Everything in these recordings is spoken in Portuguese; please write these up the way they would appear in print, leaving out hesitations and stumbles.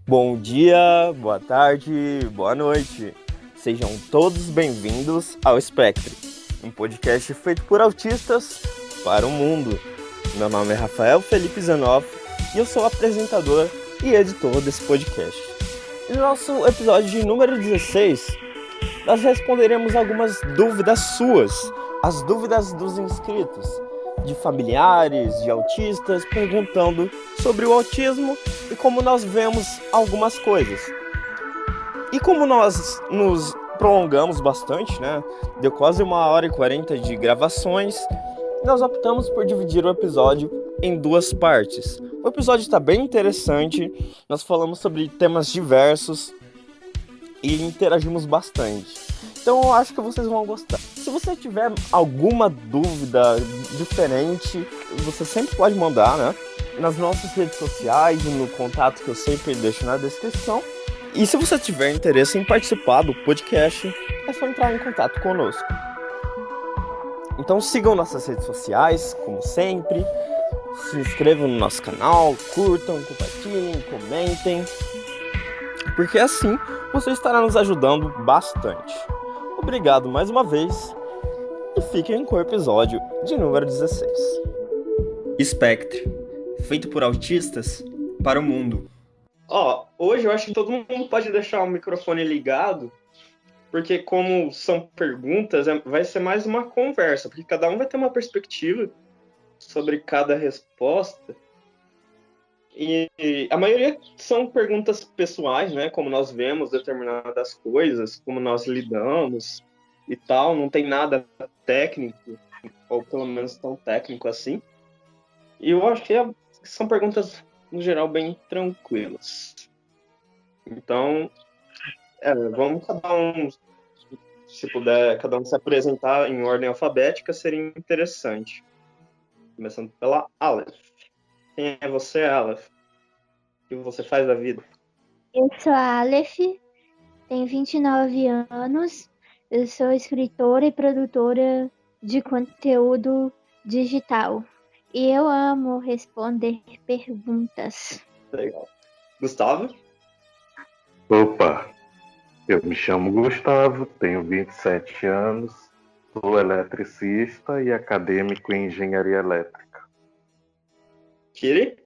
Bom dia, boa tarde, boa noite. Sejam todos bem-vindos ao Spectre, um podcast feito por autistas para o mundo. Meu nome é Rafael Felipe Zanoff e eu sou o apresentador e editor desse podcast. E no nosso episódio de número 16, nós responderemos algumas dúvidas suas, as dúvidas dos inscritos, de familiares, de autistas, perguntando sobre o autismo e como nós vemos algumas coisas. E como nós nos prolongamos bastante, né? Deu quase 1h40 de gravações, nós optamos por dividir o episódio em duas partes. O episódio está bem interessante, nós falamos sobre temas diversos e interagimos bastante. Então eu acho que vocês vão gostar. Se você tiver alguma dúvida diferente, você sempre pode mandar, né? Nas nossas redes sociais e no contato que eu sempre deixo na descrição. E se você tiver interesse em participar do podcast, é só entrar em contato conosco. Então sigam nossas redes sociais, como sempre. Se inscrevam no nosso canal, curtam, compartilhem, comentem. Porque assim você estará nos ajudando bastante. Obrigado mais uma vez e fiquem com o episódio de número 16. Spectre, feito por autistas para o mundo. Hoje eu acho que todo mundo pode deixar o microfone ligado, porque como são perguntas, vai ser mais uma conversa, porque cada um vai ter uma perspectiva sobre cada resposta. E a maioria são perguntas pessoais, né? Como nós vemos determinadas coisas, como nós lidamos e tal. Não tem nada técnico, ou pelo menos tão técnico assim. E eu acho que são perguntas, no geral, bem tranquilas. Então, vamos cada um, se puder, cada um se apresentar em ordem alfabética, seria interessante. Começando pela Aleph. Quem é você, Aleph? O que você faz da vida? Eu sou a Aleph, tenho 29 anos, eu sou escritora e produtora de conteúdo digital. E eu amo responder perguntas. Legal. Gustavo? Opa, eu me chamo Gustavo, tenho 27 anos, sou eletricista e acadêmico em engenharia elétrica. Kiri?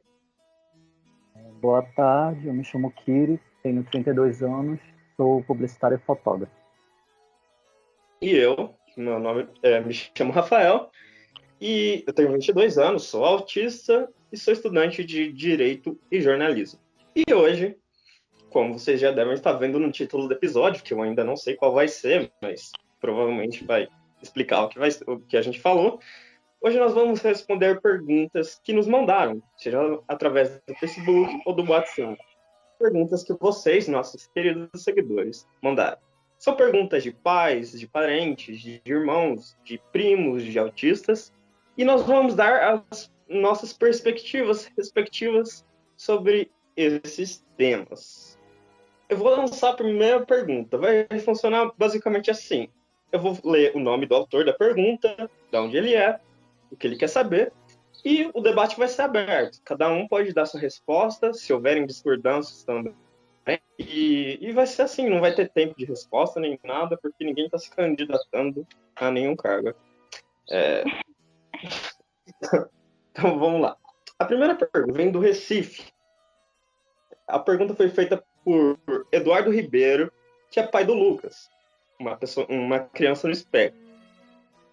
Boa tarde, eu me chamo Kiri, tenho 32 anos, sou publicitário e fotógrafo. E eu, meu nome me chamo Rafael, e eu tenho 22 anos, sou autista e sou estudante de Direito e Jornalismo. E hoje, como vocês já devem estar vendo no título do episódio, que eu ainda não sei qual vai ser, mas provavelmente vai explicar o que a gente falou, hoje nós vamos responder perguntas que nos mandaram, seja através do Facebook ou do WhatsApp. Perguntas que vocês, nossos queridos seguidores, mandaram. São perguntas de pais, de parentes, de irmãos, de primos, de autistas, e nós vamos dar as nossas perspectivas respectivas sobre esses temas. Eu vou lançar a primeira pergunta. Vai funcionar basicamente assim. Eu vou ler o nome do autor da pergunta, de onde ele é, o que ele quer saber, e o debate vai ser aberto. Cada um pode dar sua resposta, se houverem discordâncias também. E vai ser assim, não vai ter tempo de resposta nem nada, porque ninguém está se candidatando a nenhum cargo. Então vamos lá. A primeira pergunta vem do Recife. A pergunta foi feita por Eduardo Ribeiro, que é pai do Lucas, uma criança no espectro.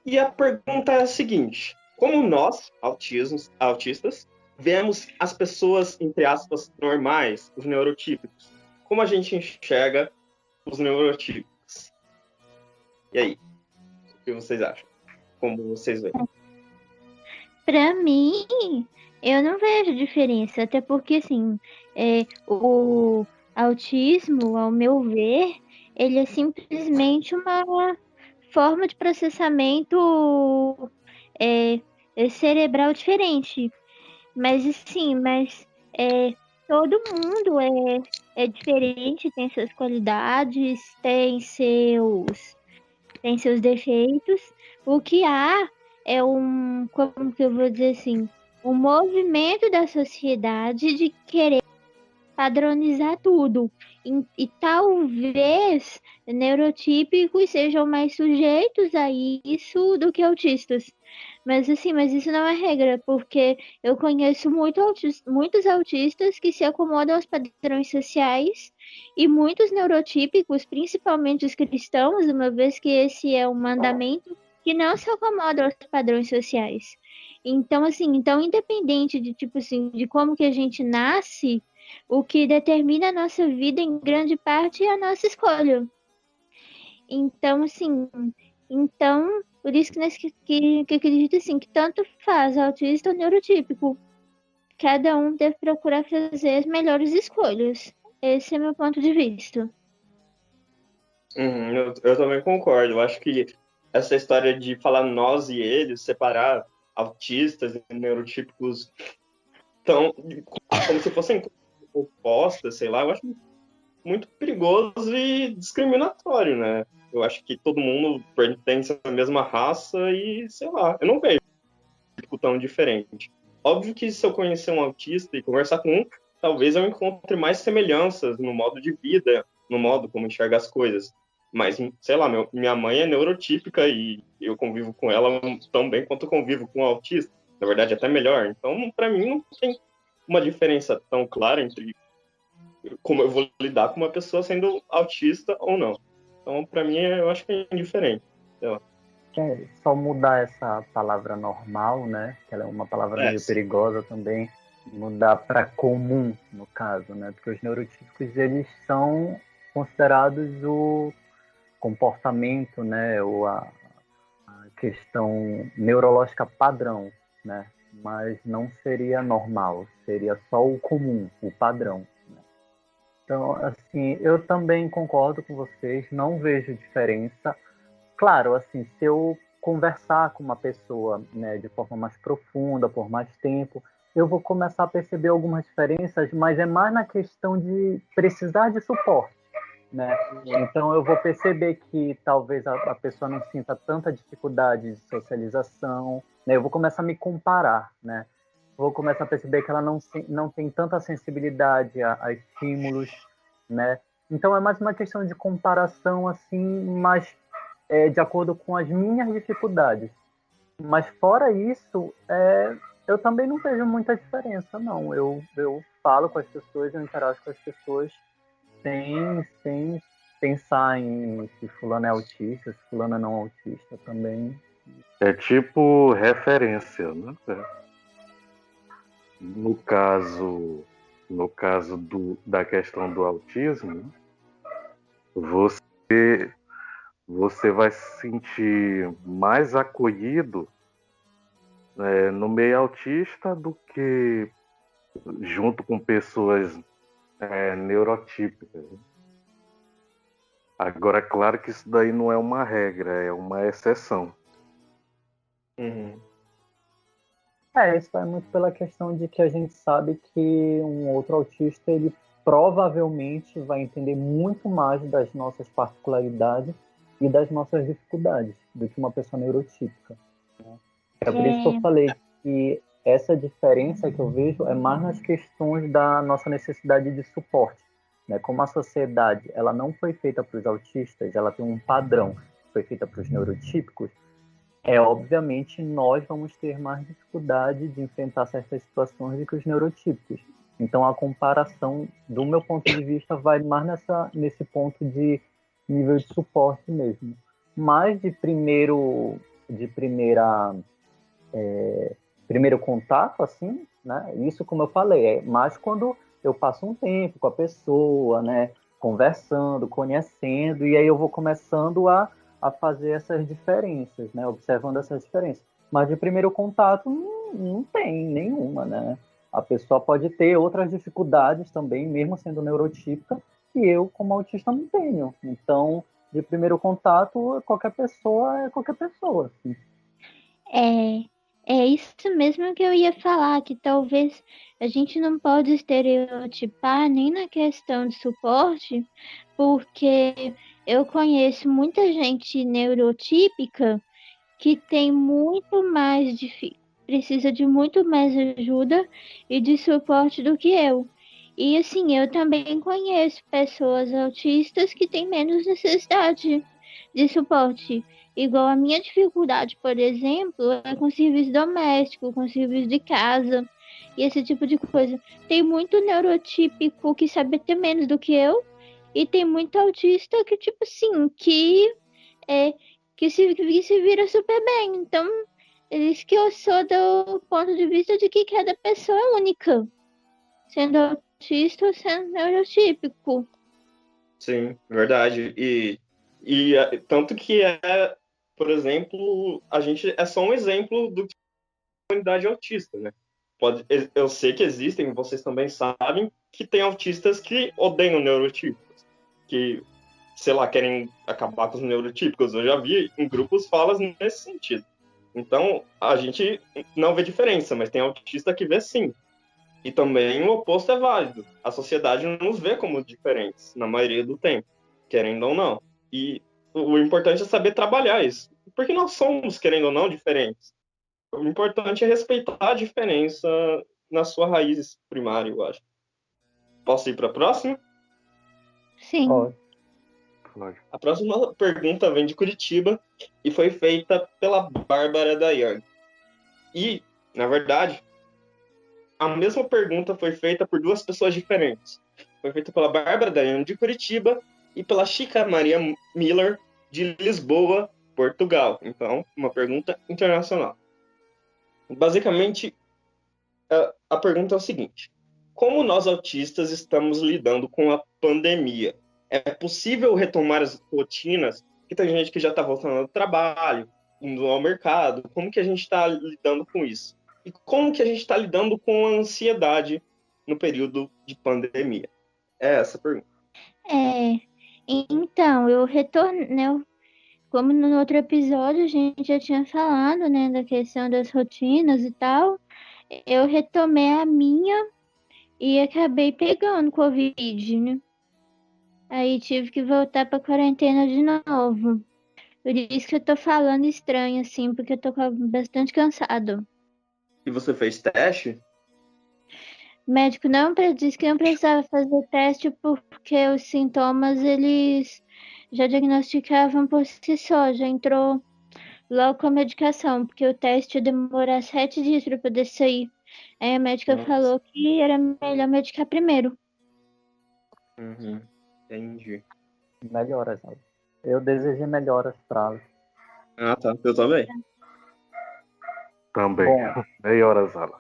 E a pergunta é a seguinte: como nós, autistas, vemos as pessoas, entre aspas, normais, os neurotípicos? Como a gente enxerga os neurotípicos? E aí? O que vocês acham? Como vocês veem? Pra mim, eu não vejo diferença, até porque, assim, o autismo, ao meu ver, ele é simplesmente uma forma de processamento cerebral diferente. Mas, assim, todo mundo é diferente, tem suas qualidades, tem seus defeitos. O que há é como que eu vou dizer assim, um movimento da sociedade de querer padronizar tudo. E talvez neurotípicos sejam mais sujeitos a isso do que autistas. Mas isso não é regra, porque eu conheço muitos autistas que se acomodam aos padrões sociais e muitos neurotípicos, principalmente os cristãos, uma vez que esse é um mandamento, que não se acomodam aos padrões sociais. Então, independente de como que a gente nasce, o que determina a nossa vida em grande parte é a nossa escolha. Então, por isso que acredito que tanto faz autista ou neurotípico. Cada um deve procurar fazer as melhores escolhas. Esse é meu ponto de vista. Eu também concordo. Eu acho que essa história de falar nós e eles, separar autistas e neurotípicos como se fossem opostas, sei lá, eu acho muito perigoso e discriminatório, né? Eu acho que todo mundo pertence à mesma raça e, sei lá, eu não vejo tão diferente. Óbvio que se eu conhecer um autista e conversar com um, talvez eu encontre mais semelhanças no modo de vida, no modo como enxerga as coisas. Mas, sei lá, minha mãe é neurotípica e eu convivo com ela tão bem quanto eu convivo com um autista. Na verdade, até melhor. Então, para mim, não tem uma diferença tão clara entre como eu vou lidar com uma pessoa sendo autista ou não. Então, para mim, eu acho que é indiferente. Sei lá. Só mudar essa palavra normal, né? Que ela é uma palavra meio perigosa também. Mudar para comum, no caso, né? Porque os neurotípicos, eles são considerados o comportamento, né? Ou a questão neurológica padrão, né? Mas não seria normal, seria só o comum, o padrão. Né? Então, assim, eu também concordo com vocês, não vejo diferença. Claro, assim, se eu conversar com uma pessoa, né, de forma mais profunda, por mais tempo, eu vou começar a perceber algumas diferenças, mas é mais na questão de precisar de suporte, né? Então eu vou perceber que talvez a pessoa não sinta tanta dificuldade de socialização, né? Eu vou começar a me comparar, né? Vou começar a perceber que ela não tem tanta sensibilidade a estímulos, né? Então é mais uma questão de comparação, assim, mas de acordo com as minhas dificuldades. Mas fora isso, eu também não vejo muita diferença, não. Eu falo com as pessoas, eu interajo com as pessoas sem pensar em se fulano é autista, se fulano é não autista também. É tipo referência, né? No caso da questão do autismo, você vai se sentir mais acolhido no meio autista do que junto com pessoas neurotípicas. Agora, é claro que isso daí não é uma regra, é uma exceção. Isso vai muito pela questão de que a gente sabe que um outro autista, ele provavelmente vai entender muito mais das nossas particularidades e das nossas dificuldades do que uma pessoa neurotípica. Né? É por isso que eu falei que essa diferença que eu vejo é mais nas questões da nossa necessidade de suporte. Né? Como a sociedade ela não foi feita para os autistas, ela tem um padrão que foi feita para os neurotípicos, obviamente nós vamos ter mais dificuldade de enfrentar certas situações do que os neurotípicos. Então a comparação, do meu ponto de vista, vai mais nesse ponto de nível de suporte mesmo. Mas primeiro contato, assim, né? Isso, como eu falei, é mais quando eu passo um tempo com a pessoa, né? Conversando, conhecendo, e aí eu vou começando a fazer essas diferenças, né? Observando essas diferenças. Mas de primeiro contato não tem nenhuma, né? A pessoa pode ter outras dificuldades também, mesmo sendo neurotípica, que eu, como autista, não tenho. Então, de primeiro contato, qualquer pessoa é qualquer pessoa. Assim. É isso mesmo que eu ia falar, que talvez a gente não pode estereotipar nem na questão de suporte, porque eu conheço muita gente neurotípica que tem muito mais precisa de muito mais ajuda e de suporte do que eu. E assim, eu também conheço pessoas autistas que têm menos necessidade de suporte. Igual a minha dificuldade, por exemplo, é com serviço doméstico, com serviço de casa e esse tipo de coisa. Tem muito neurotípico que sabe até menos do que eu, e tem muito autista que, tipo assim, é, que se vira super bem. Então, eles que eu sou do ponto de vista de que cada pessoa é única, sendo autista ou sendo neurotípico. Sim, verdade. Tanto que por exemplo, a gente é só um exemplo do que é a comunidade autista, né? Eu sei que existem, vocês também sabem, que tem autistas que odeiam neurotípicos, que, sei lá, querem acabar com os neurotípicos. Eu já vi em grupos falas nesse sentido. Então, a gente não vê diferença, mas tem autista que vê sim. E também o oposto é válido. A sociedade não nos vê como diferentes, na maioria do tempo, querendo ou não. E o importante é saber trabalhar isso. Porque nós somos, querendo ou não, diferentes. O importante é respeitar a diferença na sua raiz primária, eu acho. Posso ir para a próxima? Sim. Ó, A próxima pergunta vem de Curitiba e foi feita pela Bárbara Dayang. E, na verdade, a mesma pergunta foi feita por duas pessoas diferentes. Foi feita pela Bárbara Dayang de Curitiba e pela Chica Maria Miller de Lisboa, Portugal. Então, uma pergunta internacional. Basicamente, a pergunta é o seguinte: como nós autistas estamos lidando com a pandemia? É possível retomar as rotinas? Que tem gente que já está voltando ao trabalho, indo ao mercado. Como que a gente está lidando com isso? E como que a gente está lidando com a ansiedade no período de pandemia? É essa a pergunta. Então, eu retornei, né, como no outro episódio a gente já tinha falado, né, da questão das rotinas e tal, eu retomei a minha e acabei pegando Covid, né? Aí tive que voltar pra quarentena de novo. Por isso que eu tô falando estranho, assim, porque eu tô bastante cansado. E você fez teste? O médico não disse que não precisava fazer teste porque os sintomas eles já diagnosticavam por si só, já entrou logo com a medicação, porque o teste ia demorar 7 dias para poder sair. Aí a médica Nossa. falou que era melhor medicar primeiro. Uhum. Entendi. melhoras, Alex. Eu desejei melhoras para Alex. Ah, tá. Eu também. Também. Bom, Melhoras, Alan.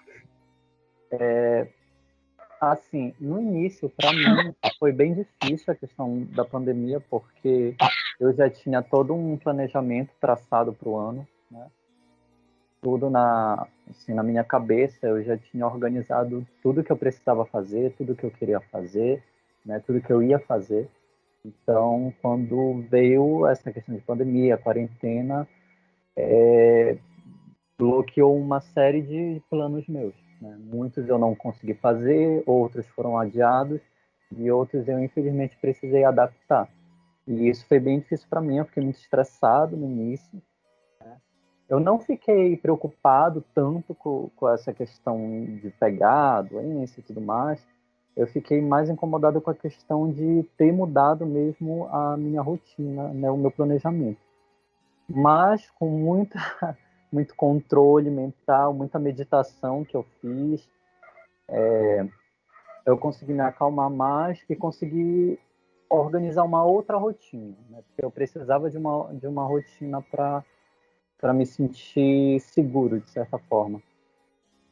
assim, no início, para mim, foi bem difícil a questão da pandemia, porque eu já tinha todo um planejamento traçado para o ano, né? Tudo assim, na minha cabeça, eu já tinha organizado tudo que eu precisava fazer, tudo que eu queria fazer, né? Tudo que eu ia fazer. Então, quando veio essa questão de pandemia, quarentena, bloqueou uma série de planos meus, né? Muitos eu não consegui fazer, outros foram adiados e outros eu infelizmente precisei adaptar. E isso foi bem difícil para mim, eu fiquei muito estressado no início. Eu não fiquei preocupado tanto com essa questão de pegar a doença e tudo mais. Eu fiquei mais incomodado com a questão de ter mudado mesmo a minha rotina, né, o meu planejamento. Mas com muito controle mental, muita meditação que eu fiz, eu consegui me acalmar mais e consegui organizar uma outra rotina, né? Porque eu precisava de uma rotina para me sentir seguro, de certa forma.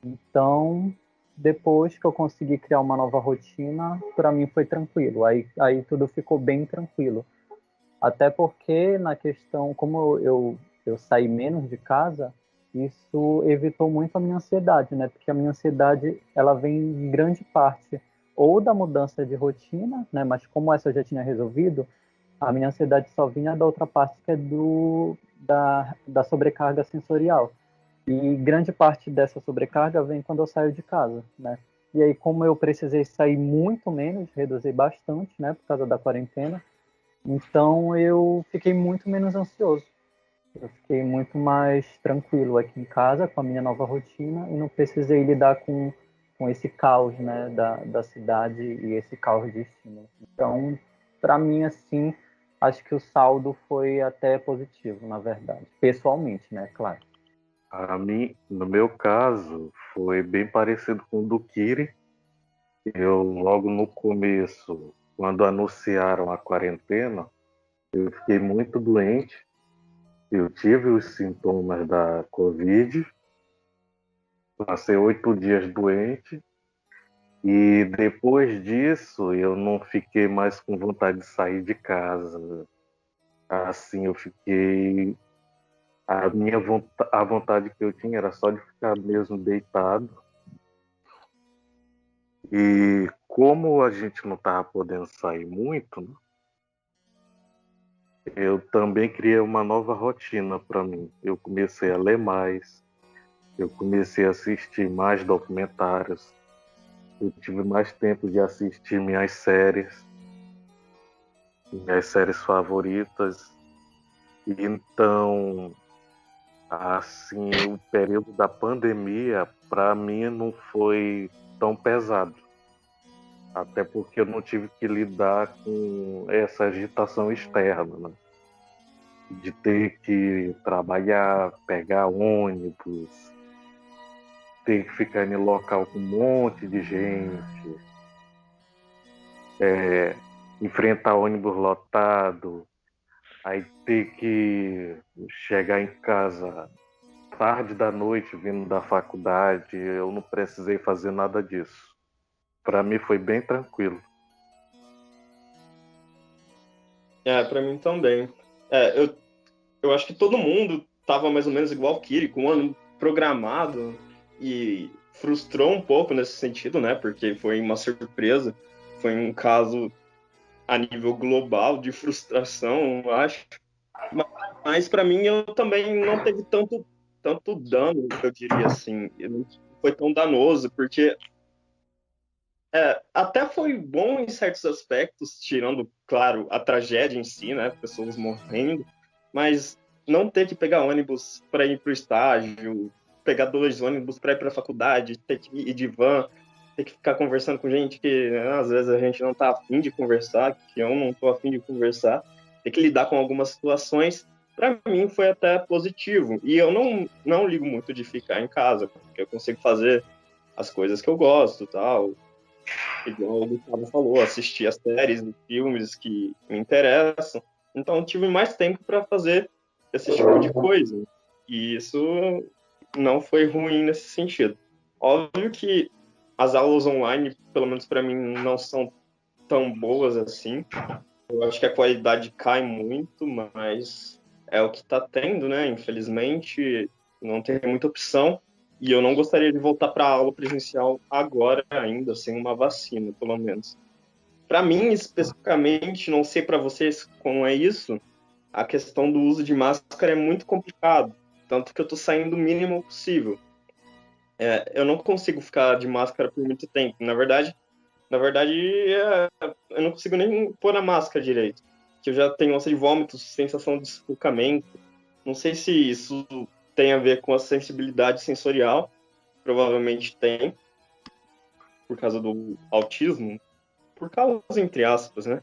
Então, depois que eu consegui criar uma nova rotina, para mim foi tranquilo. Aí tudo ficou bem tranquilo. Até porque, na questão, como eu saí menos de casa, isso evitou muito a minha ansiedade, né? Porque a minha ansiedade, ela vem em grande parte ou da mudança de rotina, né? Mas como essa eu já tinha resolvido, a minha ansiedade só vinha da outra parte, que é da sobrecarga sensorial. E grande parte dessa sobrecarga vem quando eu saio de casa, né? E aí, como eu precisei sair muito menos, reduzir bastante, né, por causa da quarentena, então eu fiquei muito menos ansioso. Eu fiquei muito mais tranquilo aqui em casa com a minha nova rotina e não precisei lidar com com esse caos, né, da cidade e esse caos de ensino. Então, para mim, assim, acho que o saldo foi até positivo, na verdade. Pessoalmente, né, claro. A mim, no meu caso, foi bem parecido com o do Kiri. Eu, logo no começo, quando anunciaram a quarentena, eu fiquei muito doente. Eu tive os sintomas da Covid, passei 8 dias doente. E depois disso, eu não fiquei mais com vontade de sair de casa. Assim, eu fiquei. A vontade que eu tinha era só de ficar mesmo deitado. E como a gente não estava podendo sair muito, né, eu também criei uma nova rotina para mim. Eu comecei a ler mais, eu comecei a assistir mais documentários, eu tive mais tempo de assistir minhas séries favoritas. Então, assim, o período da pandemia, para mim, não foi tão pesado. Até porque eu não tive que lidar com essa agitação externa, né? De ter que trabalhar, pegar ônibus, ter que ficar em local com um monte de gente, enfrentar ônibus lotado, aí ter que chegar em casa tarde da noite vindo da faculdade. Eu não precisei fazer nada disso. Para mim foi bem tranquilo. Para mim também. Eu acho que todo mundo tava mais ou menos igual o Kiri, com um ano programado, e frustrou um pouco nesse sentido, né? Porque foi uma surpresa, foi um caso a nível global de frustração, eu acho. Mas para mim eu também não teve tanto dano, eu diria assim. Não foi tão danoso, porque até foi bom em certos aspectos, tirando, claro, a tragédia em si, né? Pessoas morrendo, mas não ter que pegar ônibus para ir para o estágio, pegar 2 ônibus para ir para a faculdade, ter que ir de van, ter que ficar conversando com gente que, né, às vezes a gente não tá afim de conversar, que eu não tô afim de conversar, ter que lidar com algumas situações, para mim foi até positivo. E eu não ligo muito de ficar em casa, porque eu consigo fazer as coisas que eu gosto, tal. Igual o Gustavo falou, assistir as séries e filmes que me interessam. Então, eu tive mais tempo para fazer esse tipo de coisa. E isso não foi ruim nesse sentido. Óbvio que as aulas online, pelo menos para mim, não são tão boas assim. Eu acho que a qualidade cai muito, mas é o que está tendo, né? Infelizmente, não tem muita opção. E eu não gostaria de voltar para a aula presencial agora ainda, sem uma vacina, pelo menos. Para mim, especificamente, não sei para vocês como é isso, a questão do uso de máscara é muito complicado. Tanto que eu estou saindo o mínimo possível. Eu não consigo ficar de máscara por muito tempo. Na verdade, eu não consigo nem pôr a máscara direito. Que eu já tenho ânsia de vômito, sensação de sufocamento. Não sei se isso tem a ver com a sensibilidade sensorial. Provavelmente tem, por causa do autismo. Por causa, entre aspas, né?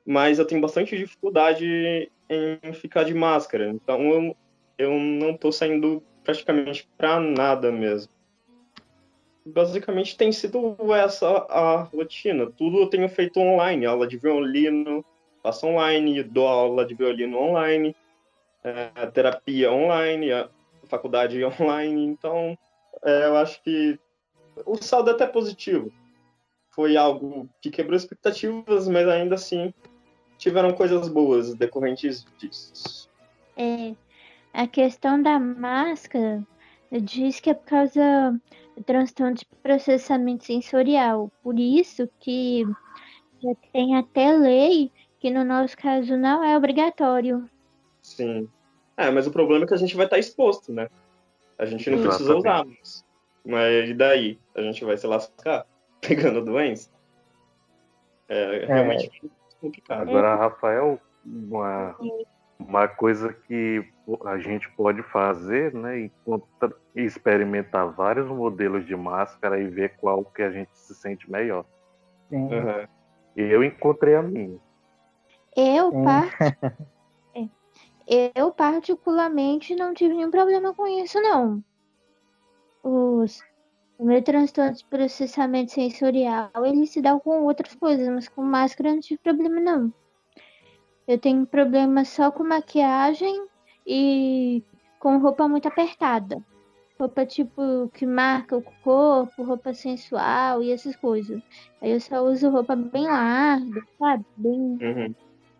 Mas eu tenho bastante dificuldade em ficar de máscara. Então eu não estou saindo praticamente para nada mesmo. Basicamente tem sido essa a rotina. Tudo eu tenho feito online. Aula de violino, faço online, dou aula de violino online, terapia online, a faculdade online. Então, eu acho que o saldo é até positivo. Foi algo que quebrou expectativas, mas ainda assim tiveram coisas boas decorrentes disso. A questão da máscara diz que é por causa do transtorno de processamento sensorial. Por isso que já tem até lei que no nosso caso não é obrigatório. Sim. Mas o problema é que a gente vai estar exposto, né? A gente não precisa usar, mas e daí? A gente vai se lascar pegando doença? É realmente complicado. Agora, Rafael, uma Uma coisa que a gente pode fazer, né, experimentar vários modelos de máscara e ver qual que a gente se sente melhor. Sim, Uhum. E eu encontrei a minha. Eu, sim. eu particularmente não tive nenhum problema com isso, não. O meu transtorno de processamento sensorial, ele se dá com outras coisas, mas com máscara eu não tive problema, não. Eu tenho problema só com maquiagem e com roupa muito apertada. Roupa tipo que marca o corpo, roupa sensual e essas coisas. Aí eu só uso roupa bem larga, sabe? Bem. Uhum.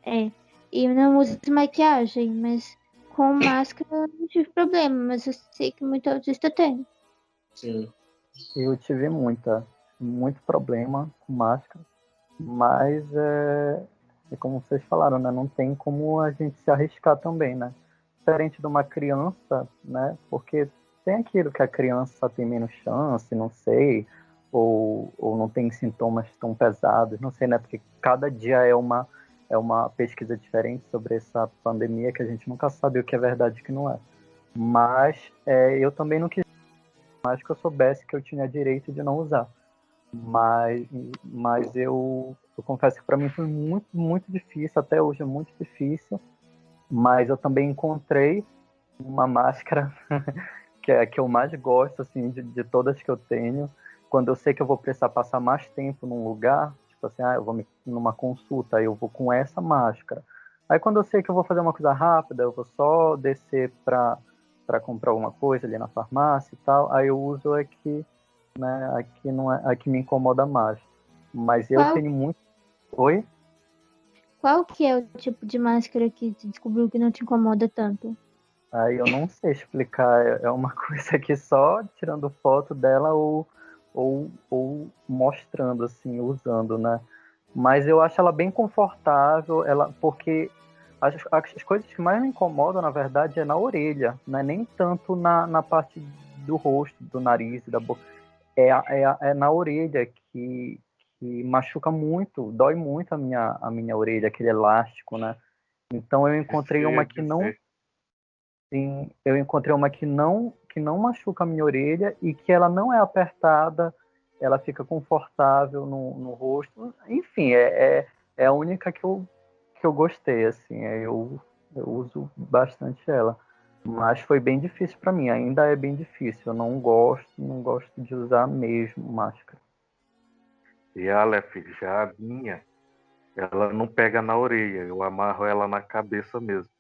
É. E eu não uso maquiagem, mas com máscara eu não tive problema, mas eu sei que muito autista tem. Sim. Eu tive muito problema com máscara, mas é como vocês falaram, né? Não tem como a gente se arriscar também, né? Diferente de uma criança, né? Porque tem aquilo que a criança tem menos chance, não sei, ou não tem sintomas tão pesados, não sei, né? Porque cada dia é uma pesquisa diferente sobre essa pandemia que a gente nunca sabe o que é verdade e o que não é. Mas eu também não quis mais que eu soubesse que eu tinha direito de não usar. Mas eu confesso que para mim foi muito, muito difícil, até hoje é muito difícil, mas eu também encontrei uma máscara que é a que eu mais gosto, assim, de todas que eu tenho. Quando eu sei que eu vou precisar passar mais tempo num lugar, tipo assim, eu vou numa consulta, aí eu vou com essa máscara. Aí quando eu sei que eu vou fazer uma coisa rápida, eu vou só descer para comprar alguma coisa ali na farmácia e tal, aí eu uso aqui, né, aqui não é, aqui me incomoda mais. Mas eu Qual, tenho muito. Oi? qual que é o tipo de máscara que tu descobriu que não te incomoda tanto? Aí eu não sei explicar, é uma coisa que só tirando foto dela ou mostrando, assim, usando, né? Mas eu acho ela bem confortável, porque as coisas que mais me incomodam, na verdade, é na orelha, não é nem tanto na parte do rosto, do nariz e da boca. É na orelha que machuca muito, dói muito a minha orelha, aquele elástico, né? Então eu Isso encontrei eu uma ia que não. dizer. Sim, eu encontrei uma que não machuca a minha orelha e que ela não é apertada, ela fica confortável no rosto. Enfim, é a única que eu gostei, assim. Eu uso bastante ela. Mas foi bem difícil para mim, ainda é bem difícil. Eu não gosto de usar mesmo máscara. E a Aleph, já a minha, ela não pega na orelha, eu amarro ela na cabeça mesmo.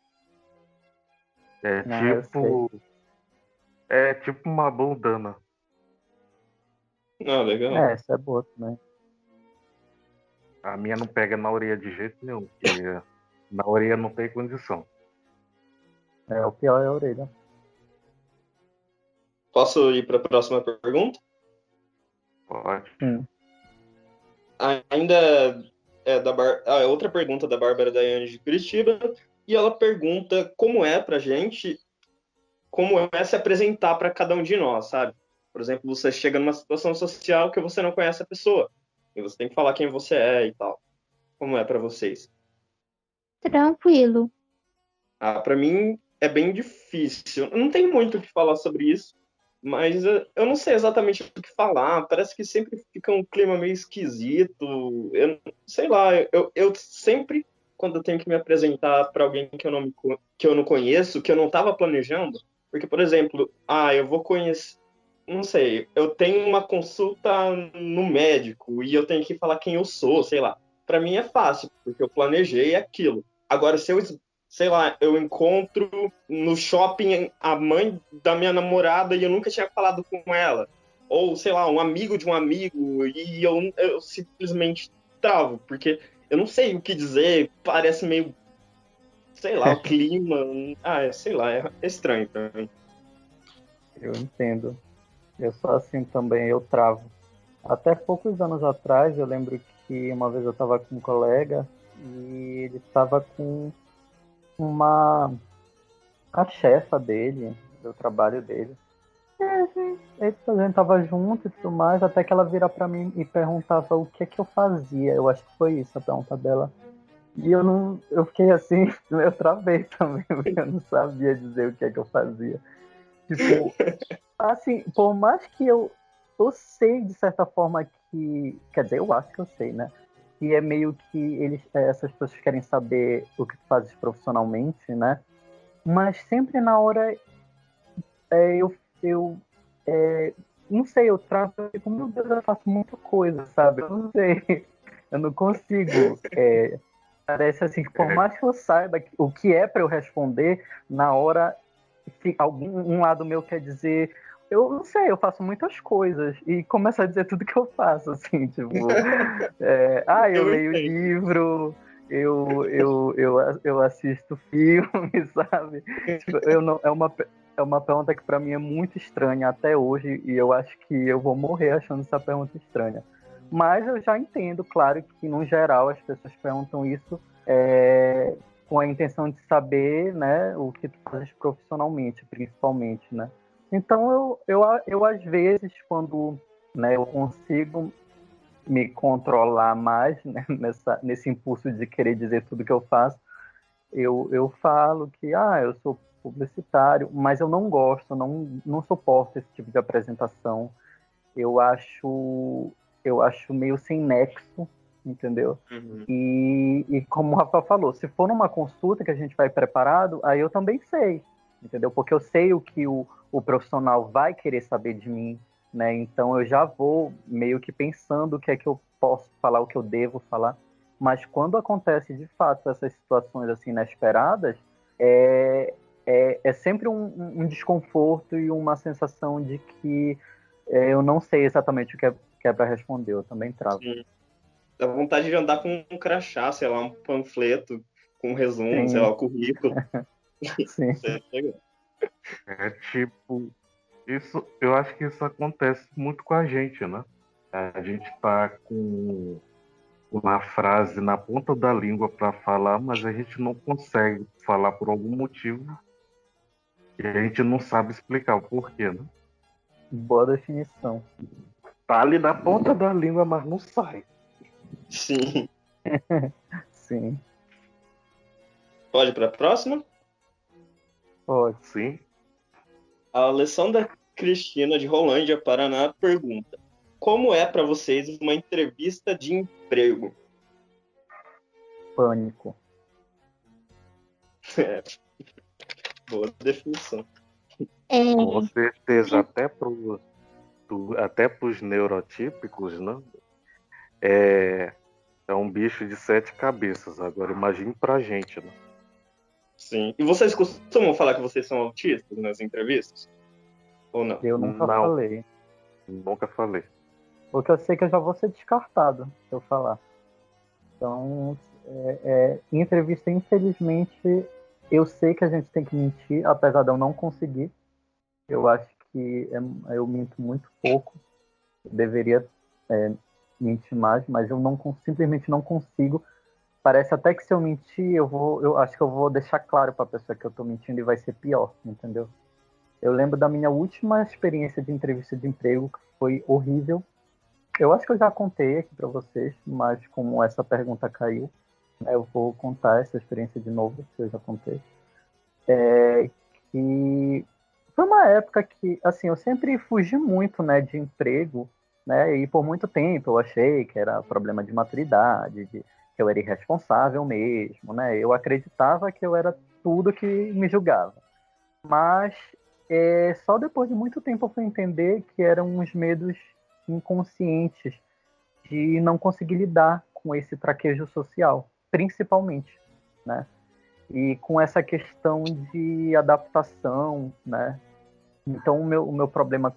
É Ah, eu sei. tipo, é tipo uma bandana. Ah, legal. Essa é boa também. A minha não pega na orelha de jeito nenhum, porque na orelha não tem condição. O pior é a orelha. Posso ir para a próxima pergunta? Pode. Sim. Ainda é outra pergunta da Bárbara Daiane de Curitiba, e ela pergunta como é pra gente, como é se apresentar para cada um de nós, sabe? Por exemplo, você chega numa situação social que você não conhece a pessoa, e você tem que falar quem você é e tal. Como é para vocês? Tranquilo. Para mim é bem difícil. Eu não tenho muito o que falar sobre isso, mas eu não sei exatamente o que falar. Parece que sempre fica um clima meio esquisito. Eu sei lá, eu sempre, quando eu tenho que me apresentar para alguém que eu não conheço, que eu não estava planejando, porque, por exemplo, eu vou conhecer. Não sei, eu tenho uma consulta no médico e eu tenho que falar quem eu sou, sei lá. Para mim é fácil, porque eu planejei aquilo. Agora, se eu sei lá, eu encontro no shopping a mãe da minha namorada e eu nunca tinha falado com ela. Ou, sei lá, um amigo de um amigo e eu simplesmente travo, porque eu não sei o que dizer, parece meio, sei lá, o clima. Sei lá, é estranho pra mim. Eu entendo. Eu sou assim também, eu travo. Até poucos anos atrás, eu lembro que uma vez eu estava com um colega e ele estava com uma a chefa dele, do trabalho dele. A gente tava junto e tudo mais, até que ela vira para mim e perguntava o que é que eu fazia. Eu acho que foi isso a pergunta dela. E eu fiquei assim, eu travei também, porque eu não sabia dizer o que é que eu fazia. Tipo, assim, por mais que eu sei de certa forma que, quer dizer, eu acho que eu sei, né? Que é meio que essas pessoas querem saber o que tu fazes profissionalmente, né? Mas sempre na hora eu não sei, eu travo, eu fico, meu Deus, eu faço muita coisa, sabe? Eu não sei, eu não consigo. Parece assim que por mais que eu saiba o que é para eu responder, na hora um lado meu quer dizer, eu não sei, eu faço muitas coisas e começa a dizer tudo que eu faço, assim, tipo, eu Eu leio entendo. livro, eu assisto filme, sabe? Tipo, eu não, é uma pergunta que para mim é muito estranha até hoje e eu acho que eu vou morrer achando essa pergunta estranha. Mas eu já entendo, claro, que no geral as pessoas perguntam isso com a intenção de saber, né, o que tu fazes profissionalmente, principalmente, né? Então eu às vezes, quando, né, eu consigo me controlar mais, né, nesse impulso de querer dizer tudo que eu faço, eu falo que eu sou publicitário, mas eu não gosto, não suporto esse tipo de apresentação. Eu acho, eu acho meio sem nexo, entendeu? Uhum. E como o Rafa falou, se for numa consulta que a gente vai preparado, aí eu também sei, entendeu? Porque eu sei o que o profissional vai querer saber de mim, né? Então eu já vou meio que pensando o que é que eu posso falar, o que eu devo falar. Mas quando acontece de fato essas situações assim inesperadas, é, é sempre um desconforto e uma sensação de que eu não sei exatamente o que é para responder, eu também travo. Sim. Dá vontade de andar com um crachá, sei lá, um panfleto com um resumo, sei lá, Sim, o currículo. sim. Isso é legal. É tipo, isso, eu acho que isso acontece muito com a gente, né? A gente tá com uma frase na ponta da língua para falar, mas a gente não consegue falar por algum motivo e a gente não sabe explicar o porquê, né? Boa definição. Tá ali na ponta da língua, mas não sai. Sim. Sim, Pode ir para a próxima? pode. Sim. A Alessandra Cristina, de Rolândia, Paraná, pergunta: como é para vocês uma entrevista de emprego? Pânico. É, boa definição. Com certeza, até pros neurotípicos, né? É um bicho de 7 cabeças. Agora imagine pra gente, né? Sim. E vocês costumam falar que vocês são autistas nas entrevistas? Ou não? Eu nunca Não, falei. nunca falei. Porque eu sei que eu já vou ser descartado se eu falar. Então, em entrevista, infelizmente, eu sei que a gente tem que mentir, apesar de eu não conseguir. Eu acho que eu minto muito pouco. Eu deveria mentir mais, mas eu simplesmente não consigo. Parece até que se eu mentir, eu acho que eu vou deixar claro para a pessoa que eu estou mentindo e vai ser pior, entendeu? Eu lembro da minha última experiência de entrevista de emprego, que foi horrível. Eu acho que eu já contei aqui para vocês, mas como essa pergunta caiu, né, eu vou contar essa experiência de novo, que eu já contei. Que foi uma época que, assim, eu sempre fugi muito, né, de emprego, né, e por muito tempo eu achei que era problema de maturidade, que eu era irresponsável mesmo, né, eu acreditava que eu era tudo que me julgava. Mas só depois de muito tempo eu fui entender que eram uns medos inconscientes de não conseguir lidar com esse traquejo social, principalmente, né? E com essa questão de adaptação, né? Então o meu problema,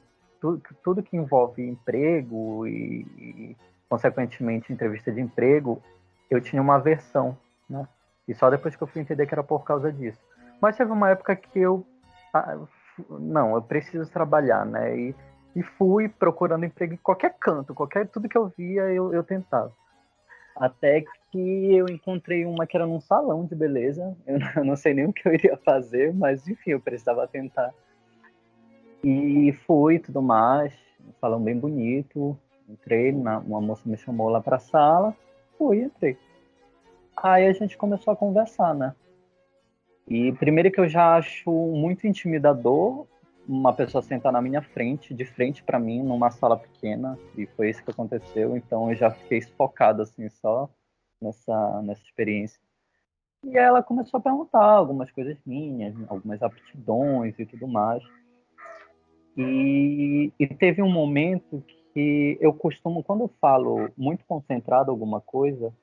tudo que envolve emprego e consequentemente entrevista de emprego, eu tinha uma aversão, né? E só depois que eu fui entender que era por causa disso. Mas teve uma época que não, eu preciso trabalhar, né? E fui procurando emprego em qualquer canto, tudo que eu via eu tentava. Até que eu encontrei uma que era num salão de beleza. Eu não sei nem o que eu iria fazer, mas enfim, eu precisava tentar. E fui tudo mais, um salão bem bonito. Entrei, uma moça me chamou lá pra sala, entrei. Aí a gente começou a conversar, né? E primeiro que eu já acho muito intimidador uma pessoa sentar na minha frente, de frente para mim, numa sala pequena, e foi isso que aconteceu, então eu já fiquei sufocado, assim, só nessa experiência. E aí ela começou a perguntar algumas coisas minhas, algumas aptidões e tudo mais. E teve um momento que eu costumo, quando eu falo muito concentrado alguma coisa,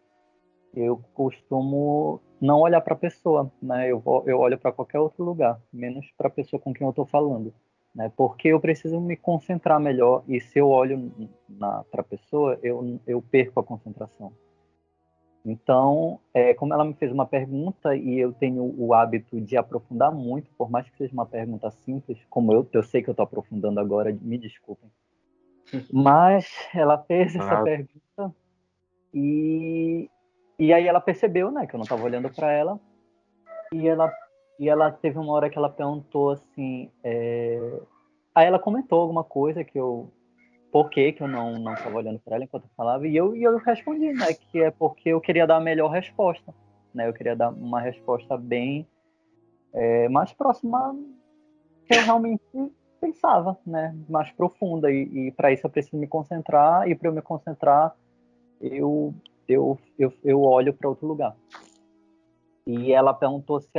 eu costumo não olhar para a pessoa, né? Eu olho para qualquer outro lugar, menos para a pessoa com quem eu estou falando, né? Porque eu preciso me concentrar melhor e se eu olho para a pessoa, eu perco a concentração. Então, como ela me fez uma pergunta e eu tenho o hábito de aprofundar muito, por mais que seja uma pergunta simples, como eu sei que eu estou aprofundando agora, me desculpem. Mas ela fez essa pergunta e, e aí ela percebeu, né, que eu não estava olhando para ela e ela teve uma hora que ela perguntou assim, aí ela comentou alguma coisa que eu por que eu não estava olhando para ela enquanto eu falava, e eu respondi, né, que é porque eu queria dar a melhor resposta, né, eu queria dar uma resposta bem mais próxima que eu realmente pensava, né, mais profunda, e para isso eu preciso me concentrar, e para eu me concentrar, eu olho para outro lugar. E ela perguntou se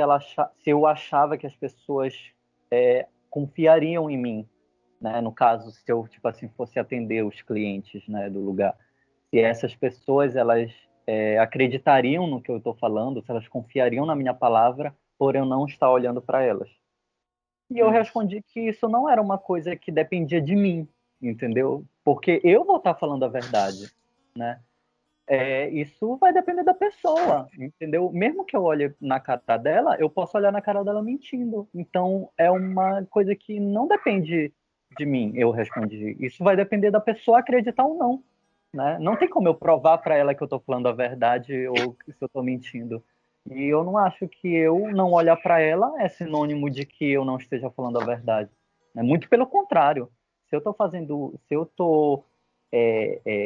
eu achava que as pessoas confiariam em mim, né? No caso, se eu tipo assim fosse atender os clientes, né, do lugar, se essas pessoas elas acreditariam no que eu estou falando, se elas confiariam na minha palavra, por eu não estar olhando para elas. E eu respondi que isso não era uma coisa que dependia de mim, entendeu? Porque eu vou estar falando a verdade, né? Isso vai depender da pessoa, entendeu? Mesmo que eu olhe na cara dela, eu posso olhar na cara dela mentindo. Então, é uma coisa que não depende de mim, eu respondi. Isso vai depender da pessoa acreditar ou não, né? Não tem como eu provar para ela que eu estou falando a verdade ou se eu estou mentindo. E eu não acho que eu não olhar para ela é sinônimo de que eu não esteja falando a verdade. Né? Muito pelo contrário. Se eu estou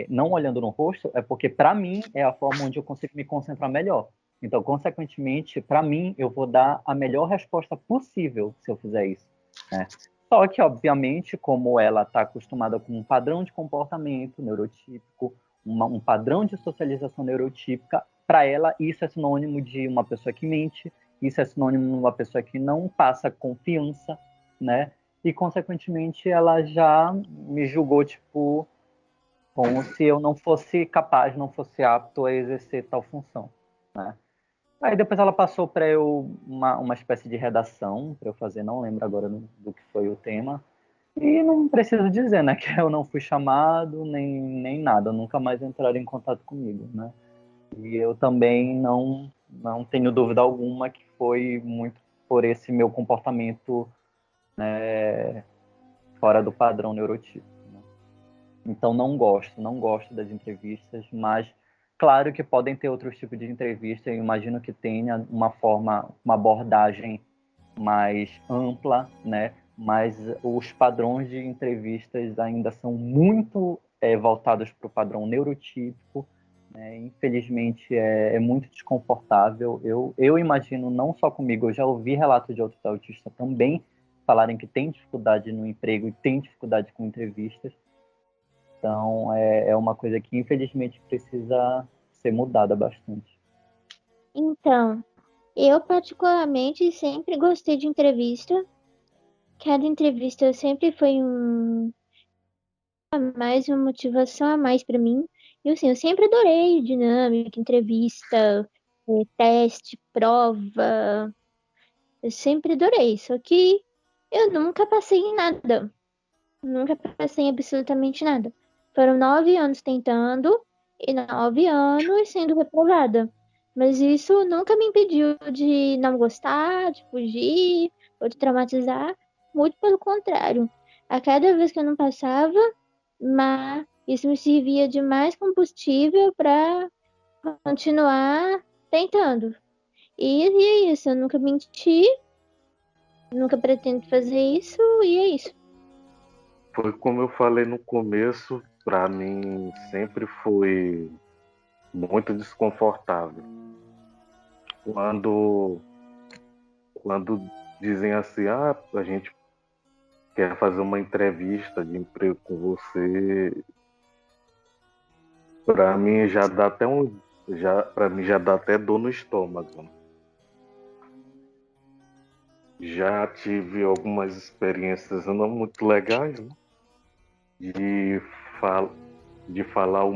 não olhando no rosto, é porque, para mim, é a forma onde eu consigo me concentrar melhor. Então, consequentemente, para mim, eu vou dar a melhor resposta possível se eu fizer isso. Né? Só que, obviamente, como ela está acostumada com um padrão de comportamento neurotípico, um padrão de socialização neurotípica, para ela, isso é sinônimo de uma pessoa que mente, isso é sinônimo de uma pessoa que não passa confiança, né? E, consequentemente, ela já me julgou, tipo, como se eu não fosse capaz, não fosse apto a exercer tal função, né? Aí depois ela passou para eu uma espécie de redação para eu fazer, não lembro agora do que foi o tema. E não preciso dizer, né, que eu não fui chamado nem nada, nunca mais entraram em contato comigo, né? E eu também não tenho dúvida alguma que foi muito por esse meu comportamento, né, fora do padrão neurotípico. Então não gosto das entrevistas, mas claro que podem ter outros tipos de entrevista, eu imagino que tenha uma abordagem mais ampla, né? Mas os padrões de entrevistas ainda são muito voltados para o padrão neurotípico, né? Infelizmente é muito desconfortável. Eu imagino, não só comigo, eu já ouvi relatos de outros autistas também falarem que têm dificuldade no emprego e têm dificuldade com entrevistas. Então, é uma coisa que, infelizmente, precisa ser mudada bastante. Então, eu particularmente sempre gostei de entrevista. Cada entrevista sempre foi uma motivação a mais para mim. E assim, eu sempre adorei dinâmica, entrevista, teste, prova. Eu sempre adorei. Só que eu nunca passei em nada. Nunca passei em absolutamente nada. Foram 9 anos tentando e 9 anos sendo reprovada. Mas isso nunca me impediu de não gostar, de fugir ou de traumatizar. Muito pelo contrário. A cada vez que eu não passava, mas isso me servia de mais combustível para continuar tentando. E é isso, eu nunca menti, nunca pretendo fazer isso, e é isso. Foi como eu falei no começo, para mim sempre foi muito desconfortável. quando dizem assim, a gente quer fazer uma entrevista de emprego com você, para mim já dá até para mim já dá até dor no estômago. Já tive algumas experiências não muito legais, né? de, fal de falar o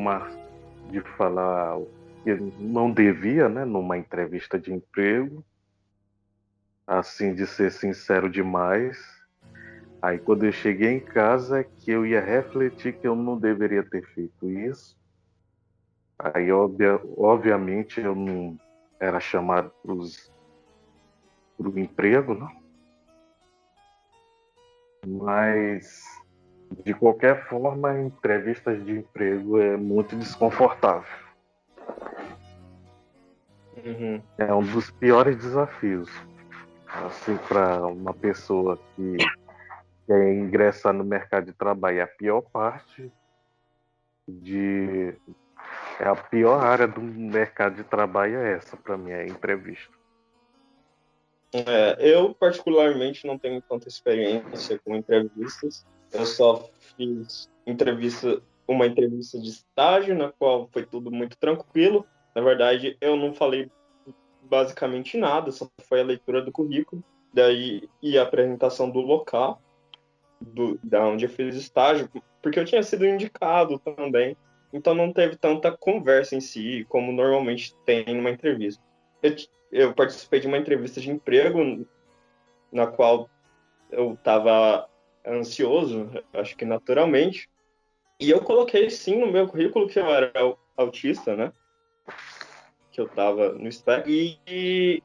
que não devia, né, numa entrevista de emprego, assim, de ser sincero demais. Aí quando eu cheguei em casa que eu ia refletir que eu não deveria ter feito isso. Aí obviamente eu não era chamado para o emprego, né? Mas de qualquer forma, entrevistas de emprego é muito desconfortável. Uhum. É um dos piores desafios, assim, para uma pessoa que quer ingressar no mercado de trabalho. A pior parte é a pior área do mercado de trabalho é essa, para mim, é a entrevista. Eu, particularmente, não tenho tanta experiência com entrevistas. Eu só fiz uma entrevista de estágio, na qual foi tudo muito tranquilo. Na verdade, eu não falei basicamente nada, só foi a leitura do currículo, daí e a apresentação do local, da onde eu fiz estágio, porque eu tinha sido indicado também. Então não teve tanta conversa em si, como normalmente tem numa entrevista. Eu participei de uma entrevista de emprego na qual eu estava ansioso, acho que naturalmente, e eu coloquei sim no meu currículo que eu era autista, né? Que eu estava no espectro, e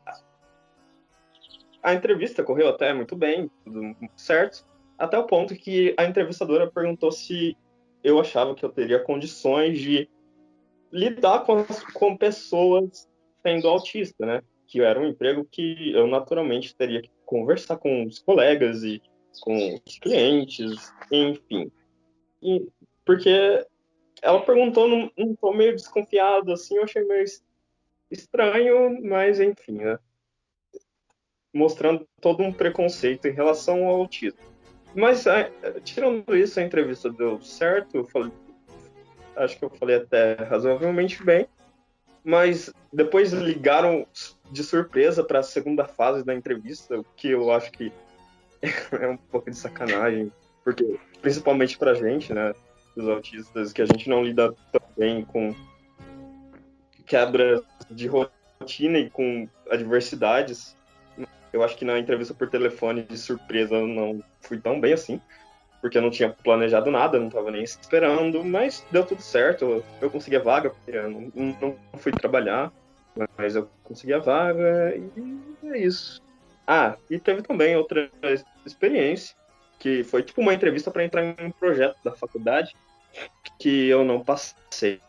a entrevista correu até muito bem, tudo muito certo, até o ponto que a entrevistadora perguntou se eu achava que eu teria condições de lidar com pessoas sendo autista, né? Que era um emprego que eu naturalmente teria que conversar com os colegas e com os clientes, enfim. E porque ela perguntou num tom meio desconfiado, assim, eu achei meio estranho, mas enfim, né? Mostrando todo um preconceito em relação ao autismo. Mas, tirando isso, a entrevista deu certo, acho que eu falei até razoavelmente bem, mas depois ligaram de surpresa para a segunda fase da entrevista, o que eu acho que é um pouco de sacanagem, porque principalmente pra gente, né, os autistas, que a gente não lida tão bem com quebras de rotina e com adversidades. Eu acho que na entrevista por telefone de surpresa eu não fui tão bem assim, porque eu não tinha planejado nada, não estava nem esperando, mas deu tudo certo. Eu consegui a vaga, porque eu não fui trabalhar, mas eu consegui a vaga e é isso. E teve também outra experiência, que foi tipo uma entrevista para entrar em um projeto da faculdade, que eu não passei,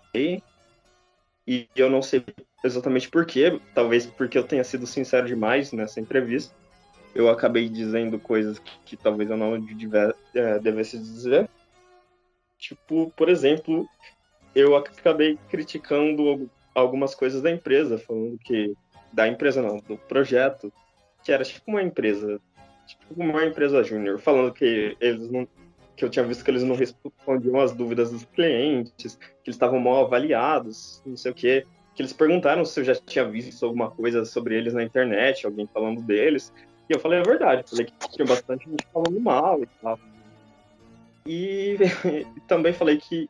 e eu não sei exatamente por quê, talvez porque eu tenha sido sincero demais nessa entrevista. Eu acabei dizendo coisas que talvez eu não devesse dizer. Tipo, por exemplo, eu acabei criticando algumas coisas da empresa, falando que... Da empresa não, do projeto, que era tipo uma empresa júnior, falando que eles não... que eu tinha visto que eles não respondiam às dúvidas dos clientes, que eles estavam mal avaliados, não sei o quê. Que eles perguntaram se eu já tinha visto alguma coisa sobre eles na internet, alguém falando deles. E eu falei a verdade, falei que tinha bastante gente falando mal e tal. E também falei que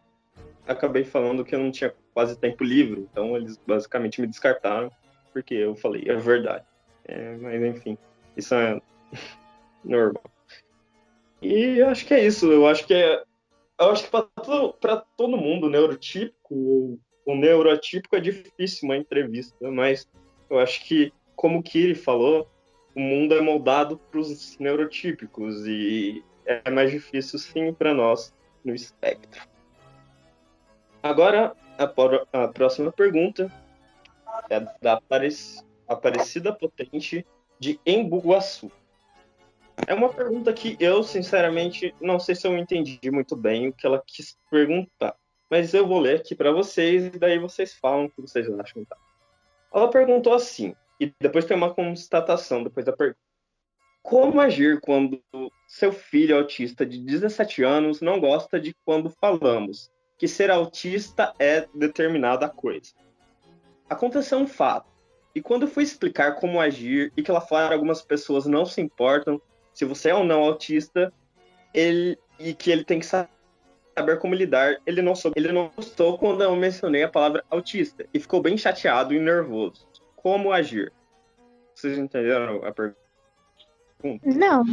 acabei falando que eu não tinha quase tempo livre, então eles basicamente me descartaram, porque eu falei a verdade. Mas enfim, isso é normal. E eu acho que é isso, eu acho que para todo mundo neurotípico ou neuroatípico é difícil uma entrevista, mas eu acho que, como o Kiri falou, o mundo é moldado para os neurotípicos e é mais difícil sim para nós no espectro. Agora, a próxima pergunta é da Aparecida Potente de Embu-Guaçu. É uma pergunta que eu, sinceramente, não sei se eu entendi muito bem o que ela quis perguntar. Mas eu vou ler aqui para vocês e daí vocês falam o que vocês acham. Tá? Ela perguntou assim: E depois tem uma constatação, depois da pergunta. Como agir quando seu filho autista de 17 anos não gosta de quando falamos que ser autista é determinada coisa? Aconteceu um fato. E quando eu fui explicar como agir e que lá fora algumas pessoas não se importam se você é ou não autista, e que ele tem que saber como lidar, ele não gostou quando eu mencionei a palavra autista e ficou bem chateado e nervoso. Como agir? Vocês entenderam a pergunta? Não.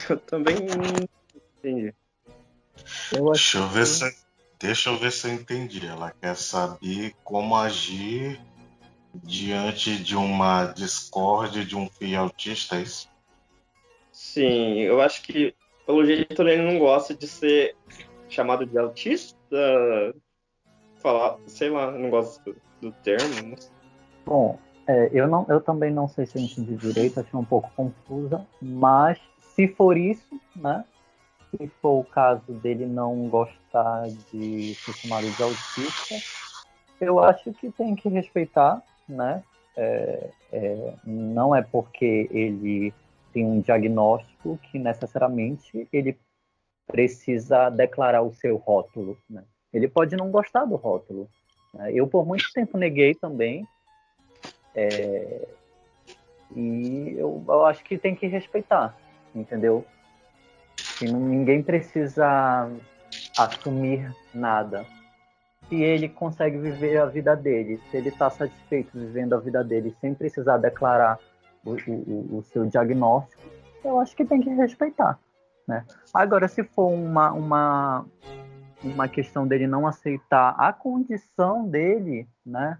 Eu também não entendi. Deixa eu ver se eu entendi. Ela quer saber como agir diante de uma discórdia de um filho autista, é isso? Sim, eu acho que pelo jeito ele não gosta de ser chamado de autista, falar, sei lá, não gosto do termo. Não sei. Bom, eu também não sei se eu entendi direito, achei um pouco confusa, mas se for isso, né? Se for o caso dele não gostar de ser chamado de autista, eu acho que tem que respeitar, né? Não é porque ele tem um diagnóstico que necessariamente ele precisa declarar o seu rótulo, né? Ele pode não gostar do rótulo, né? Eu por muito tempo neguei também, e eu acho que tem que respeitar, entendeu? Que ninguém precisa assumir nada. Se ele consegue viver a vida dele, se ele está satisfeito vivendo a vida dele sem precisar declarar o seu diagnóstico, eu acho que tem que respeitar, né? Agora, se for uma questão dele não aceitar a condição dele, né?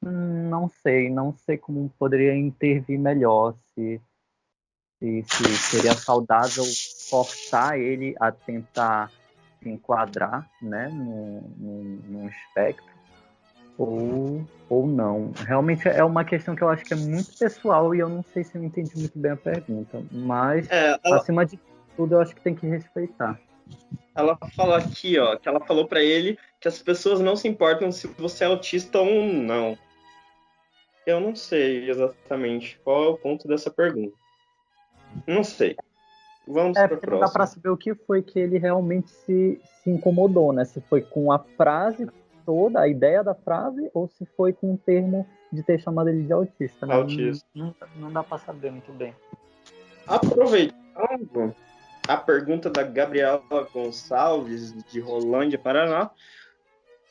Não sei como poderia intervir melhor, se seria saudável forçar ele a tentar se enquadrar, né, num espectro, ou não. Realmente é uma questão que eu acho que é muito pessoal e eu não sei se eu entendi muito bem a pergunta, mas acima de tudo eu acho que tem que respeitar. Ela fala aqui, ó, que ela falou pra ele que as pessoas não se importam se você é autista ou não. Eu não sei exatamente qual é o ponto dessa pergunta. Não sei. Vamos para a Porque não dá para próxima. saber o que foi que ele realmente se incomodou, né? Se foi com a frase toda, a ideia da frase, ou se foi com o termo de ter chamado ele de autista, né? Autista. Não dá para saber muito bem. Aproveitando a pergunta da Gabriela Gonçalves, de Rolândia, Paraná,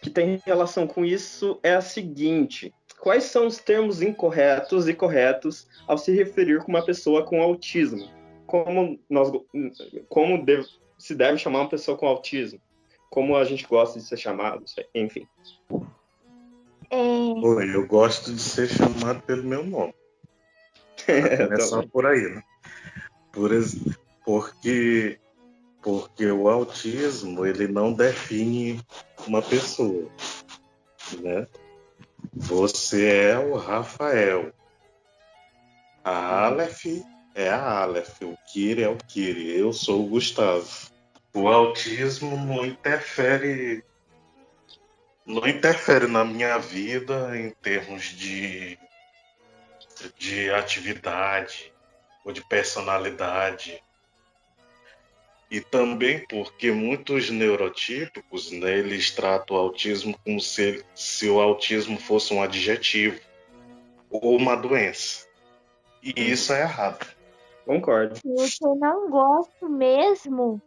que tem relação com isso, é a seguinte: quais são os termos incorretos e corretos ao se referir com uma pessoa com autismo? Se deve chamar uma pessoa com autismo? Como a gente gosta de ser chamado, enfim. Eu gosto de ser chamado pelo meu nome. Pra começar por aí, né? Porque o autismo, ele não define uma pessoa, né? Você é o Rafael. A Aleph é a Aleph. O Kiri é o Kiri. Eu sou o Gustavo. O autismo não interfere na minha vida em termos de atividade ou de personalidade. E também porque muitos neurotípicos, né, eles tratam o autismo como se o autismo fosse um adjetivo ou uma doença. E isso é errado. Concordo. O que eu não gosto mesmo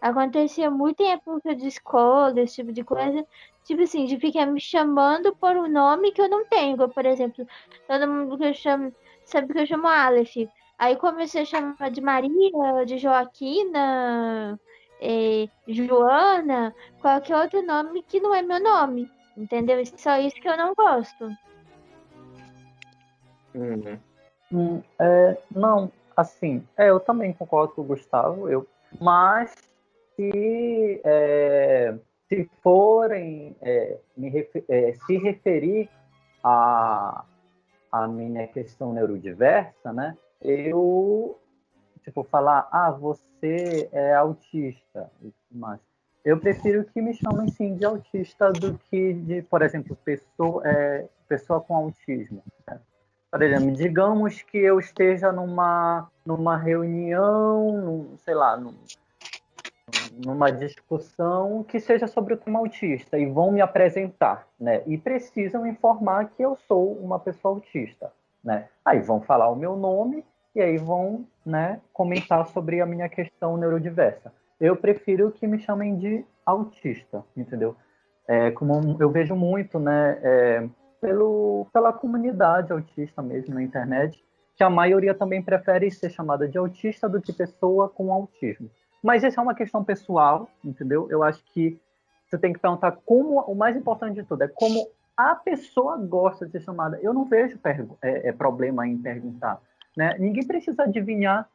acontecia muito em época de escola, esse tipo de coisa. Tipo assim, de ficar me chamando por um nome que eu não tenho. Por exemplo, todo mundo que eu chamo, sabe que eu chamo Aleph. Aí comecei a chamar de Maria, de Joaquina, Joana, qualquer outro nome que não é meu nome. Entendeu? Só isso que eu não gosto. Não, assim, eu também concordo com o Gustavo, mas se forem se referir à minha questão neurodiversa, né, eu, tipo, falar, você é autista e tudo mais. Eu prefiro que me chamem sim de autista do que de, por exemplo, pessoa com autismo, né? Por exemplo, digamos que eu esteja numa reunião, sei lá, numa discussão que seja sobre o tema autista e vão me apresentar, né? E precisam informar que eu sou uma pessoa autista, né? Aí vão falar o meu nome e aí vão, né, comentar sobre a minha questão neurodiversa. Eu prefiro que me chamem de autista, entendeu? Como eu vejo muito, né, pela comunidade autista mesmo na internet, que a maioria também prefere ser chamada de autista do que pessoa com autismo. Mas isso é uma questão pessoal, entendeu? Eu acho que você tem que perguntar como, o mais importante de tudo, é como a pessoa gosta de ser chamada. Eu não vejo problema em perguntar, né? Ninguém precisa adivinhar,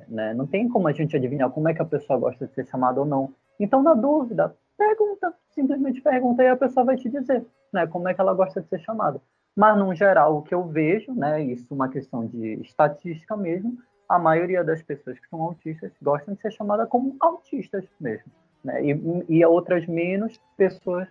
né? Não tem como a gente adivinhar como é que a pessoa gosta de ser chamada ou não. Então, na dúvida, pergunta, simplesmente pergunta e a pessoa vai te dizer, né, como é que ela gosta de ser chamada. Mas, no geral, o que eu vejo, né, isso é uma questão de estatística mesmo, a maioria das pessoas que são autistas gostam de ser chamada como autistas mesmo, né? E outras menos pessoa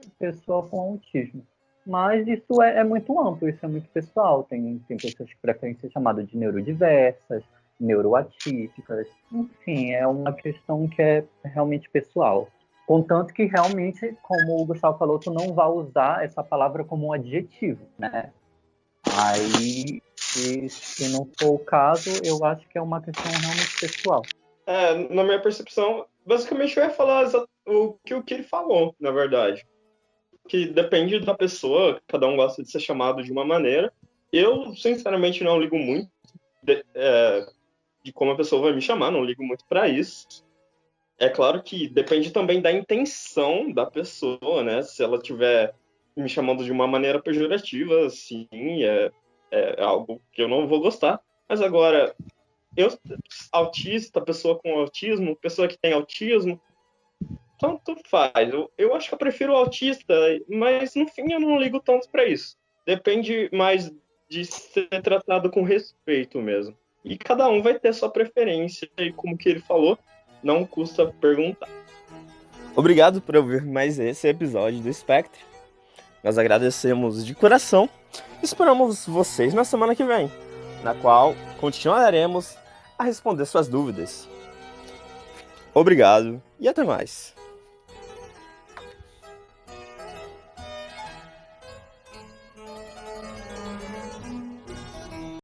com autismo. Mas isso é muito amplo, isso é muito pessoal. Tem pessoas que preferem ser chamadas de neurodiversas, neuroatípicas, enfim, é uma questão que é realmente pessoal. Contanto que realmente, como o Gustavo falou, tu não vai usar essa palavra como um adjetivo, né? Aí, se não for o caso, eu acho que é uma questão realmente pessoal. Na minha percepção, basicamente eu ia falar o que ele falou, na verdade. Que depende da pessoa, cada um gosta de ser chamado de uma maneira. Eu, sinceramente, não ligo muito de como a pessoa vai me chamar, não ligo muito para isso. É claro que depende também da intenção da pessoa, né? Se ela estiver me chamando de uma maneira pejorativa, sim, é algo que eu não vou gostar. Mas agora, autista, pessoa com autismo, pessoa que tem autismo, tanto faz. Eu acho que eu prefiro o autista, mas no fim eu não ligo tanto para isso. Depende mais de ser tratado com respeito mesmo. E cada um vai ter sua preferência, e como que ele falou, não custa perguntar. Obrigado por ouvir mais esse episódio do Spectre. Nós agradecemos de coração e esperamos vocês na semana que vem, na qual continuaremos a responder suas dúvidas. Obrigado e até mais.